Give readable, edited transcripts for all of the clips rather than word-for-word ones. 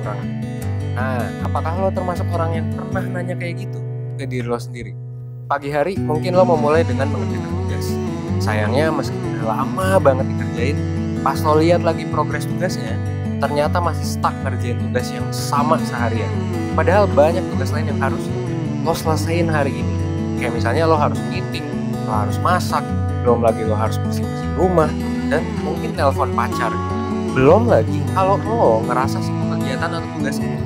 kekurangan. Nah, apakah lo termasuk orang yang pernah nanya kayak gitu ke diri lo sendiri? Pagi hari mungkin lo mau mulai dengan mengerjakan tugas. Sayangnya meski udah lama banget dikerjain, pas lo lihat lagi progres tugasnya, ternyata masih stuck ngerjain tugas yang sama seharian. Padahal banyak tugas lain yang harus lo selesain hari ini. Kayak misalnya lo harus meeting, lo harus masak, belum lagi lo harus bersih-bersih rumah, dan mungkin telepon pacar. Belum lagi kalau lo ngerasa semua kegiatan atau tugas itu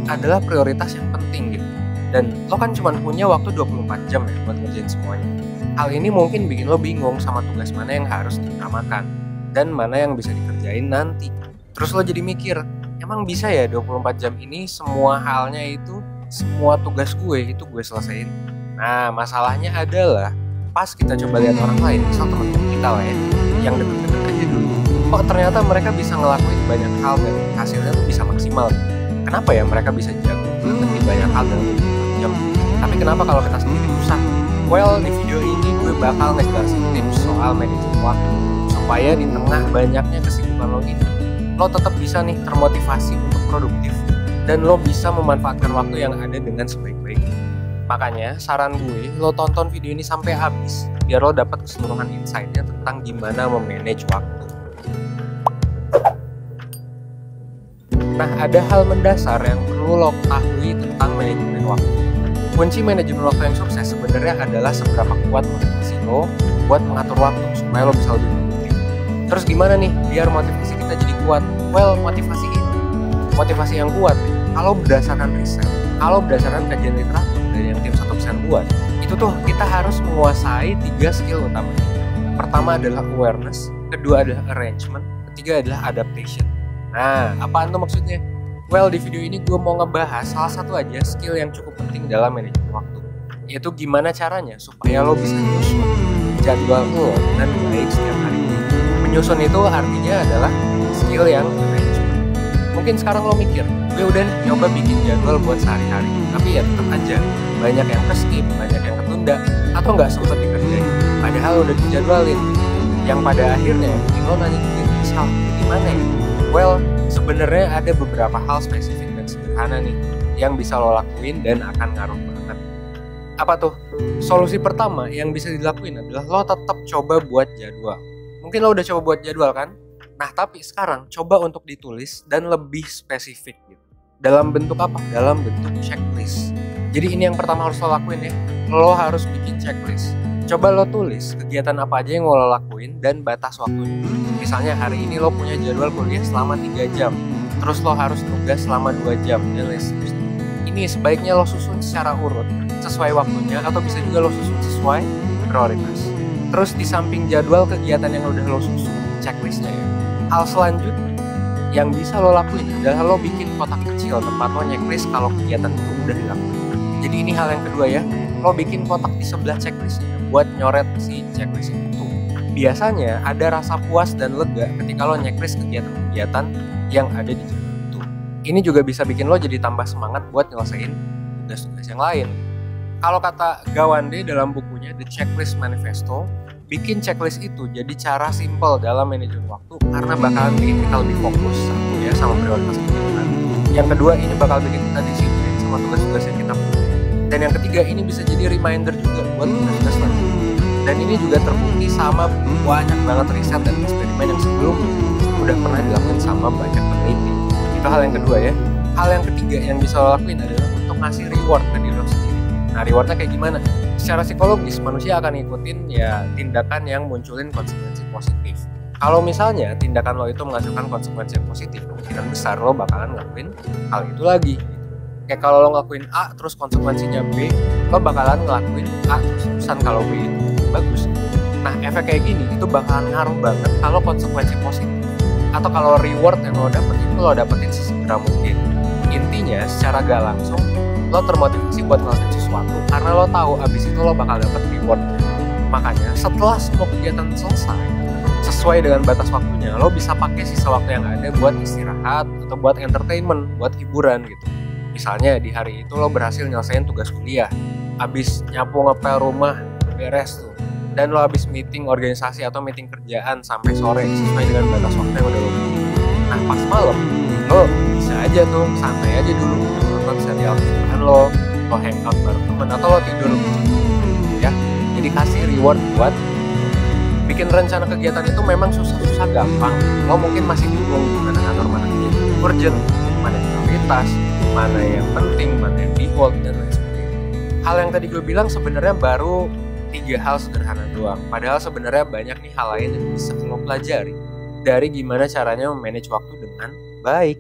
adalah prioritas yang penting gitu. Dan lo kan cuma punya waktu 24 jam ya buat ngerjain semuanya. Hal ini mungkin bikin lo bingung sama tugas mana yang harus diutamakan dan mana yang bisa dikerjain nanti. Terus lo jadi mikir, emang bisa ya 24 jam ini semua halnya itu, semua tugas gue itu gue selesaiin? Nah, masalahnya adalah pas kita coba lihat orang lain, misal teman-teman kita lah ya, yang deket-deket aja dulu, kok ternyata mereka bisa ngelakuin banyak hal dan hasilnya tuh bisa maksimal. Kenapa ya mereka bisa jago di banyak hal dalam 24 jam? Tapi kenapa kalau kita sendiri susah? Well, di video ini gue bakal ngejelasin tips soal manajemen waktu supaya di tengah banyaknya kesibukan lo ini, lo tetap bisa nih termotivasi untuk produktif dan lo bisa memanfaatkan waktu yang ada dengan sebaik-baiknya. Makanya saran gue, lo tonton video ini sampai habis biar lo dapat keseluruhan insight-nya tentang gimana memanage waktu. Nah, ada hal mendasar yang perlu lo ketahui tentang manajemen waktu. Kunci manajemen waktu yang sukses sebenarnya adalah seberapa kuat motivasi lo buat mengatur waktu supaya lo bisa lebih produktif. Terus gimana nih biar motivasi kita jadi kuat? Well, motivasi yang kuat kalau berdasarkan riset, kalau berdasarkan kajian literatur dari yang tim 1% buat, itu tuh kita harus menguasai 3 skill utama. Pertama adalah awareness, kedua adalah arrangement, ketiga adalah adaptation. Nah, apaan tuh maksudnya? Well, di video ini gue mau ngebahas salah satu aja skill yang cukup penting dalam manajemen waktu, yaitu gimana caranya supaya lo bisa nyusun jadwal lo dengan baik setiap hari. Menyusun itu artinya adalah skill yang arrangement. Mungkin sekarang lo mikir, gue udah nyoba bikin jadwal buat sehari-hari, tapi ya tetap aja banyak yang ke-skip, banyak yang ketunda, atau nggak sempet dikerjain. Padahal udah dijadwalin. Yang pada akhirnya lo nanya ke diri, misal gimana ya? Well, sebenarnya ada beberapa hal spesifik dan sederhana nih yang bisa lo lakuin dan akan ngaruh banget. Apa tuh? Solusi pertama yang bisa dilakuin adalah lo tetap coba buat jadwal. Mungkin lo udah coba buat jadwal kan? Nah, tapi sekarang coba untuk ditulis dan lebih spesifik gitu. Dalam bentuk apa? Dalam bentuk checklist. Jadi ini yang pertama harus lo lakuin ya. Lo harus bikin checklist. Coba lo tulis kegiatan apa aja yang mau lo lakuin dan batas waktunya. Misalnya hari ini lo punya jadwal kuliah selama 3 jam, terus lo harus tugas selama 2 jam, dan lain sebagainya. Ini sebaiknya lo susun secara urut, sesuai waktunya, atau bisa juga lo susun sesuai prioritas. Terus di samping jadwal kegiatan yang udah lo susun, checklistnya ya. Hal selanjutnya yang bisa lo lakuin adalah lo bikin kotak kecil tempat lo checklist kalau kegiatan itu udah dilakukan. Jadi ini hal yang kedua ya, lo bikin kotak di sebelah checklistnya buat nyoret si checklist itu. Biasanya ada rasa puas dan lega ketika lo checklist kegiatan-kegiatan yang ada di jadwal itu. Ini juga bisa bikin lo jadi tambah semangat buat nyelesain tugas-tugas yang lain. Kalau kata Gawande dalam bukunya The Checklist Manifesto, bikin checklist itu jadi cara simple dalam manajemen waktu karena bakalan bikin kita lebih fokus satu ya sama prioritas kegiatan. Yang kedua, ini bakal bikin kita disiplin sama tugas-tugas yang kita punya. Dan yang ketiga, ini bisa jadi reminder juga buat tugas-tugas selanjutnya. Dan ini juga terbukti sama banyak banget riset dan eksperimen yang sebelumnya udah pernah dilakukan sama banyak peneliti. Itu hal yang kedua ya. Hal yang ketiga yang bisa lo lakuin adalah untuk ngasih reward ke diri lo sendiri. Nah, rewardnya kayak gimana? Secara psikologis, manusia akan ngikutin ya tindakan yang munculin konsekuensi positif. Kalau misalnya tindakan lo itu menghasilkan konsekuensi yang positif, kemungkinan besar lo bakalan ngelakuin hal itu lagi. Kayak kalau lo ngelakuin A terus konsekuensinya B, lo bakalan ngelakuin A terus-terusan kalau B itu bagus. Nah, efek kayak gini itu bakalan ngaruh banget kalau konsekuensi positif atau kalau reward yang lo dapetin itu lo dapetin sesegera mungkin. Intinya secara gak langsung lo termotivasi buat ngelakuin sesuatu karena lo tahu abis itu lo bakal dapet rewardnya. Makanya setelah semua kegiatan selesai sesuai dengan batas waktunya, lo bisa pakai sisa waktu yang ada buat istirahat atau buat entertainment, buat hiburan gitu. Misalnya di hari itu lo berhasil nyelesain tugas kuliah, abis nyapu ngepel rumah, beres tuh, dan lo abis meeting organisasi atau meeting kerjaan sampai sore sesuai dengan batas waktu yang udah lo pilih. Nah, pas malam lo bisa aja tuh, santai aja dulu, nonton serial kesukaan lo hangout bareng temen, atau lo tidur ya. Jadi kasih reward buat bikin rencana kegiatan itu memang susah-susah gampang. Lo mungkin masih bingung gimana ngatur mana kegiatan urgent, mana yang prioritas, mana yang penting, mana yang default, dan lain sebagainya. Hal yang tadi gue bilang sebenarnya baru 3 hal sederhana doang. Padahal sebenarnya banyak nih hal lain yang bisa lo pelajari dari gimana caranya memanage waktu dengan baik.